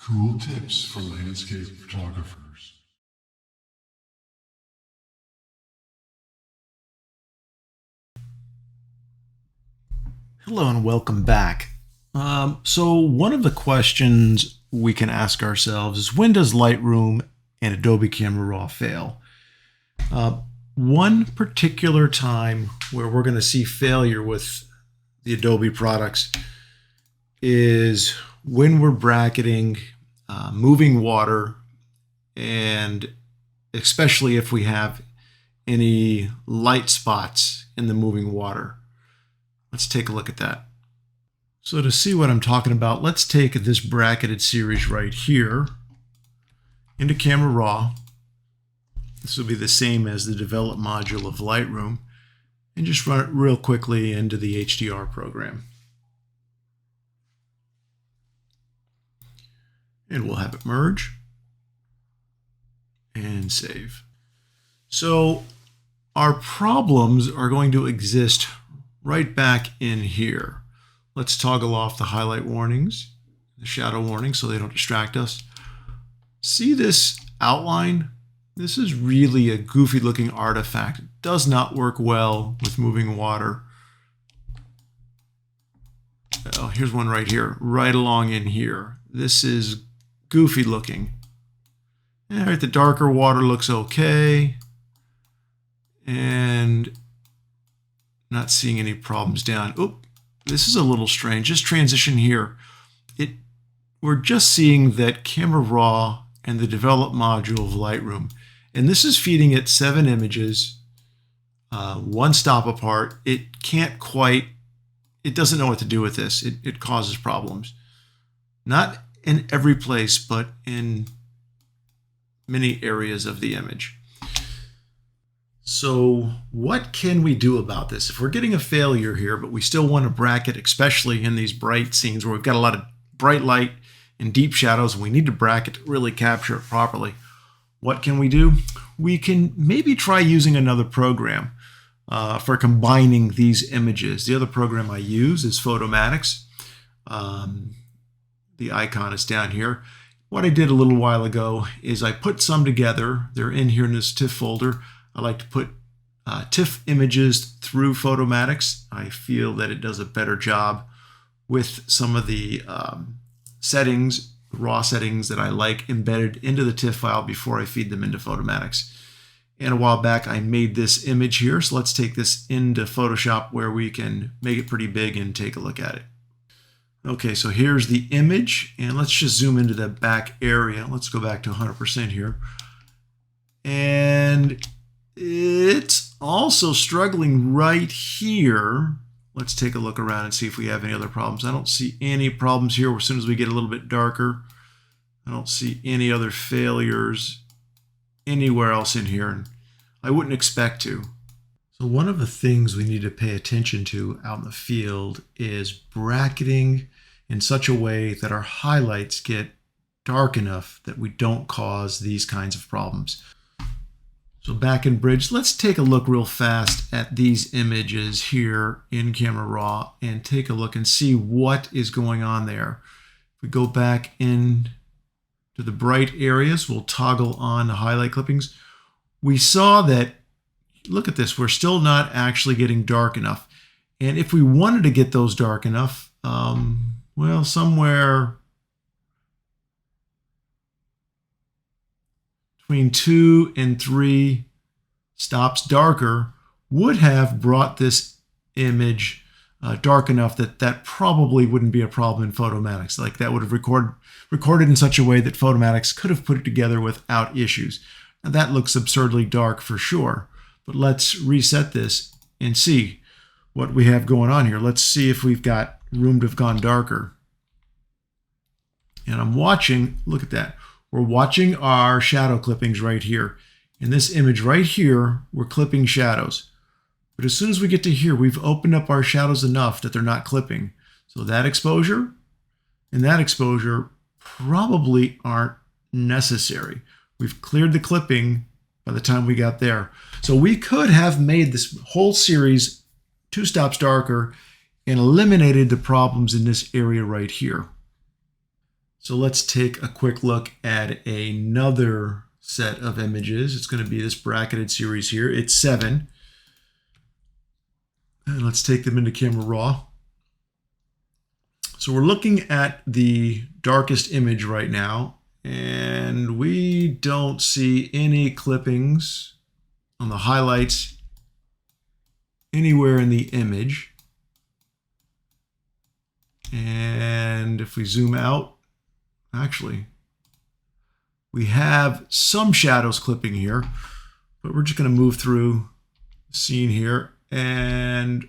Cool tips for landscape photographers. Hello and welcome back. So one of the questions we can ask ourselves is, when does Lightroom and Adobe Camera Raw fail? One particular time where we're going to see failure with the Adobe products is when we're bracketing moving water, and especially if we have any light spots in the moving water. Let's take a look at that. So to see what I'm talking about, let's take this bracketed series right here into Camera Raw. This will be the same as the develop module of Lightroom, and just run it real quickly into the HDR program. And we'll have it merge and save. So our problems are going to exist right back in here. Let's toggle off the highlight warnings, the shadow warnings, so they don't distract us. See this outline? This is really a goofy looking artifact. It does not work well with moving water. Oh, here's one right here, right along in here. This is goofy looking. All right, the darker water looks okay. And not seeing any problems down. Oop, this is a little strange. Just transition here. We're just seeing that Camera Raw and the develop module of Lightroom, and this is feeding it 7 images, one stop apart. It doesn't know what to do with this. It causes problems. Not in every place, but in many areas of the image. So what can we do about this? If we're getting a failure here, but we still want to bracket, especially in these bright scenes where we've got a lot of bright light and deep shadows, and we need to bracket to really capture it properly, what can we do? We can maybe try using another program for combining these images. The other program I use is Photomatix. The icon is down here. What I did a little while ago is I put some together. They're in here in this TIFF folder. I like to put TIFF images through Photomatix. I feel that it does a better job with some of the settings, raw settings that I like embedded into the TIFF file before I feed them into Photomatix. And a while back I made this image here, so let's take this into Photoshop where we can make it pretty big and take a look at it. Okay, so here's the image, and let's just zoom into the back area. Let's go back to 100% here. And it's also struggling right here. Let's take a look around and see if we have any other problems. I don't see any problems here. As soon as we get a little bit darker, I don't see any other failures anywhere else in here, and I wouldn't expect to. So one of the things we need to pay attention to out in the field is bracketing in such a way that our highlights get dark enough that we don't cause these kinds of problems. So back in Bridge, let's take a look real fast at these images here in Camera Raw and take a look and see what is going on there. If we go back in to the bright areas, we'll toggle on the highlight clippings. We saw that, look at this, we're still not actually getting dark enough. And if we wanted to get those dark enough, well, somewhere between 2 and 3 stops darker would have brought this image dark enough that probably wouldn't be a problem in Photomatix. Like that would have recorded in such a way that Photomatix could have put it together without issues. Now that looks absurdly dark for sure, but let's reset this and see what we have going on here. Let's see if we've got room to have gone darker. And I'm watching, look at that. We're watching our shadow clippings right here. In this image right here, we're clipping shadows. But as soon as we get to here, we've opened up our shadows enough that they're not clipping. So that exposure and that exposure probably aren't necessary. We've cleared the clipping by the time we got there. So we could have made this whole series 2 stops darker and eliminated the problems in this area right here. So let's take a quick look at another set of images. It's going to be this bracketed series here. It's 7. And let's take them into Camera Raw. So we're looking at the darkest image right now, and we don't see any clippings on the highlights anywhere in the image. And if we zoom out, actually, we have some shadows clipping here, but we're just going to move through the scene here. And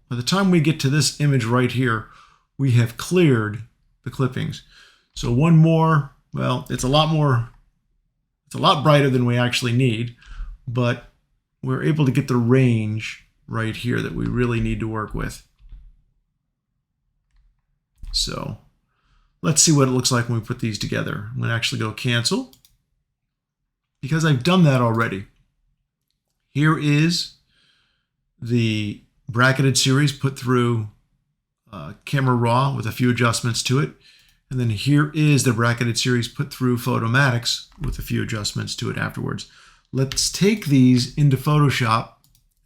by the time we get to this image right here, we have cleared the clippings. So one more, well, it's a lot brighter than we actually need, but we're able to get the range right here that we really need to work with. So let's see what it looks like when we put these together. I'm going to actually go cancel because I've done that already. Here is the bracketed series put through Camera Raw with a few adjustments to it. And then here is the bracketed series put through Photomatix with a few adjustments to it afterwards. Let's take these into Photoshop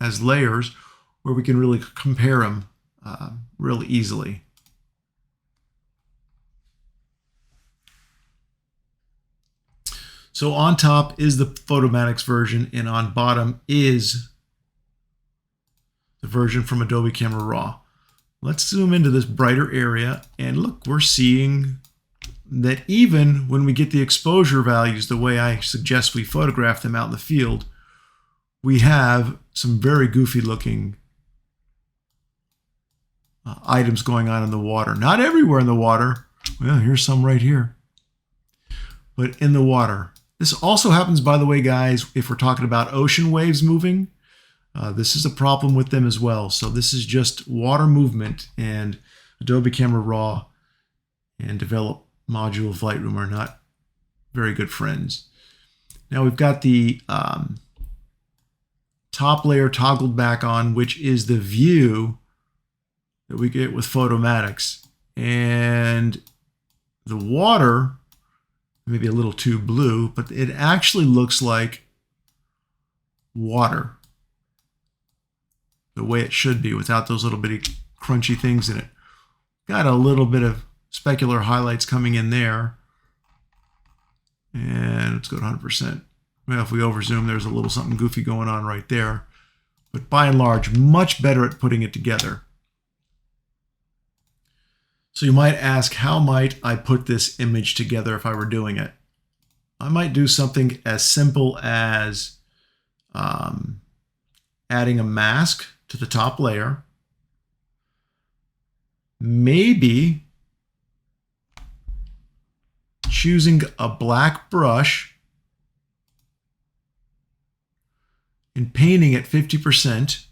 as layers where we can really compare them really easily. So on top is the Photomatix version, and on bottom is the version from Adobe Camera Raw. Let's zoom into this brighter area, and look, we're seeing that even when we get the exposure values the way I suggest we photograph them out in the field, we have some very goofy looking items going on in the water. Not everywhere in the water. Well, here's some right here. But in the water. This also happens, by the way, guys, if we're talking about ocean waves moving. This is a problem with them as well. So this is just water movement, and Adobe Camera Raw and Develop module of Lightroom are not very good friends. Now we've got the top layer toggled back on, which is the view that we get with Photomatix. And the water, maybe a little too blue, but it actually looks like water the way it should be without those little bitty crunchy things in it. Got a little bit of specular highlights coming in there. And let's go to 100%. Well, if we overzoom, there's a little something goofy going on right there. But by and large, much better at putting it together. So you might ask, how might I put this image together if I were doing it? I might do something as simple as adding a mask to the top layer. Maybe choosing a black brush and painting at 50%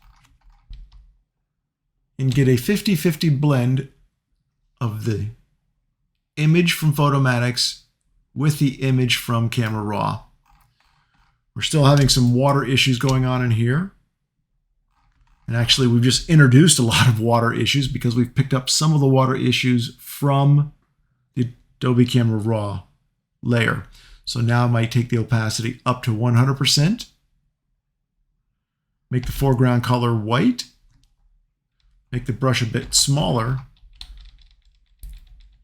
and get a 50-50 blend of the image from Photomatix with the image from Camera Raw. We're still having some water issues going on in here. And actually, we've just introduced a lot of water issues because we've picked up some of the water issues from the Adobe Camera Raw layer. So now I might take the opacity up to 100%. Make the foreground color white. Make the brush a bit smaller.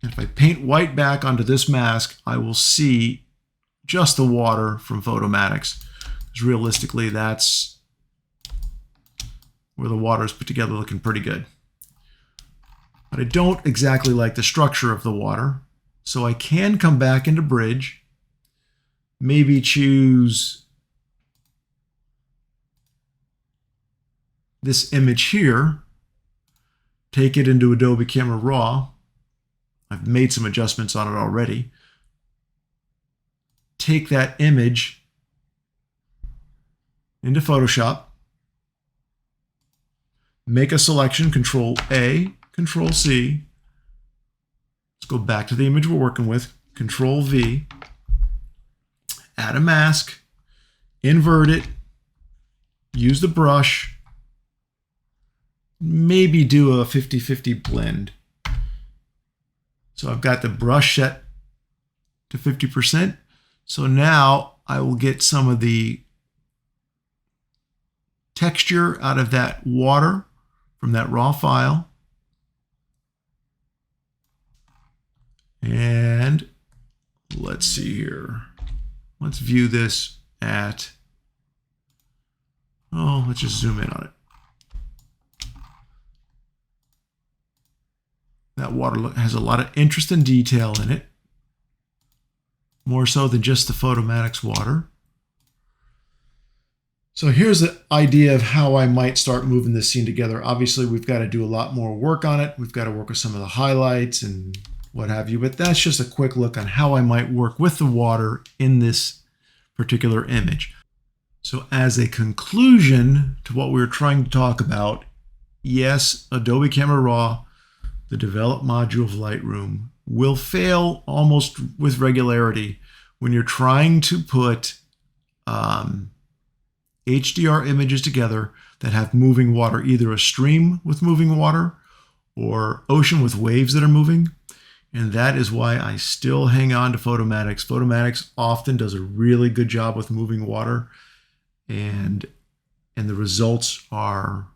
And if I paint white back onto this mask, I will see just the water from Photomatix. Because realistically, that's where the water is put together looking pretty good. But I don't exactly like the structure of the water. So I can come back into Bridge, maybe choose this image here, take it into Adobe Camera Raw. I've made some adjustments on it already. Take that image into Photoshop. Make a selection, Control A, Control C. Let's go back to the image we're working with, Control V. Add a mask, invert it, use the brush, maybe do a 50-50 blend. So I've got the brush set to 50%. So now I will get some of the texture out of that water from that raw file. And let's see here. Let's view this at, let's just zoom in on it. That water has a lot of interest and detail in it, more so than just the Photomatix water. So here's the idea of how I might start moving this scene together. Obviously, we've got to do a lot more work on it. We've got to work with some of the highlights and what have you, but that's just a quick look on how I might work with the water in this particular image. So as a conclusion to what we were trying to talk about, yes, Adobe Camera Raw, the developed module of Lightroom, will fail almost with regularity when you're trying to put HDR images together that have moving water, either a stream with moving water or ocean with waves that are moving. And that is why I still hang on to Photomatix. Photomatix often does a really good job with moving water, and the results are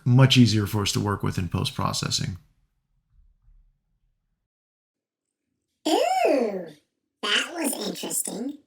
much easier for us to work with in post-processing. Ooh, that was interesting.